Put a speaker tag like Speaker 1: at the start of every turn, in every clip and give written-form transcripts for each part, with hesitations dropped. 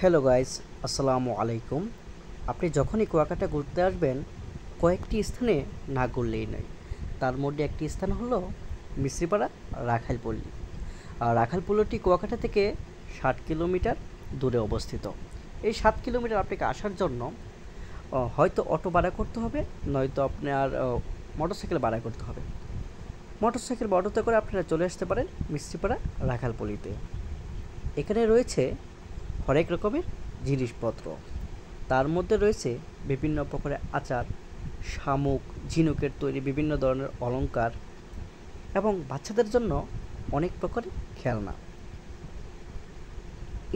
Speaker 1: Hello guys, আসসালামু আলাইকুম। আপনি যখনই কুয়াকাটা ঘুরতে আসবেন, কয়েকটি স্থানে না ঘুরলেই নয়। তার মধ্যে একটি স্থান হলো মিশ্রিপাড়া রাখাইলপল্লী। আর রাখাইলপল্লীটি কুয়াকাটা থেকে 60 কিলোমিটার দূরে অবস্থিত। এই 7 কিলোমিটার আপনাকে আসার জন্য হয়তো অটো ভাড়া করতে হবে, নয়তো আপনার মোটরসাইকেল ভাড়া করতে হবে। মোটরসাইকেল বা অটোতে করে আপনারা চলে আসতে পারেন মিশ্রিপাড়া রাখাইলপল্লীতে। এখানে রয়েছে হরেক রকমের জিনিসপত্র। তার মধ্যে রয়েছে বিভিন্ন প্রকারের আচার, শামুক, ঝিনুকের তৈরি বিভিন্ন ধরনের অলংকার এবং বাচ্চাদের জন্য অনেক প্রকারের খেলনা।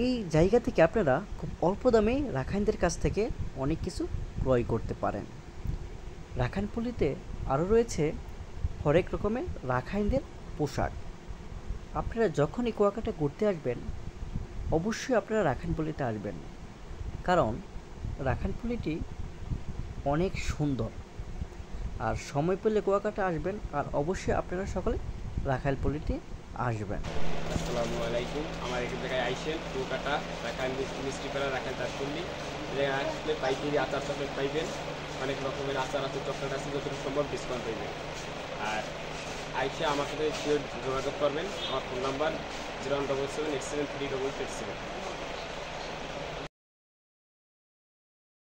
Speaker 1: এই জায়গা থেকে আপনারা খুব অল্প দামে রাখাইনদের কাছ থেকে অনেক কিছু ক্রয় করতে পারেন। রাখাইনপল্লীতে আরও রয়েছে হরেক রকমের রাখাইনদের পোশাক। আপনারা যখনই কুয়াকাটা ঘুরতে আসবেন, অবশ্যই আপনারা রাখাইনপল্লীতে আসবেন, কারণ রাখাইনপল্লীটি অনেক সুন্দর। আর সময় পেলে কুয়াকাটা আসবেন, আর অবশ্যই আপনারা সকলে রাখাইনপল্লীতে আসবেন।
Speaker 2: আসসালামু আলাইকুম। আমার এখান থেকে আইসেন কুয়াকাটা রাখাইন মিষ্টিপাড়া রাখাইন তাজপল্লী এখানে আসলে পাইকারি আচার চকলেট পাইবেন। অনেক রকমের আচার আছে, চকলেট আছে, যতটুকু সম্ভব ডিসকাউন্ট পাইবেন। আর আইসে আমার সাথে শিওর যোগাযোগ করবেন। আমার ফোন নাম্বার 0177873887।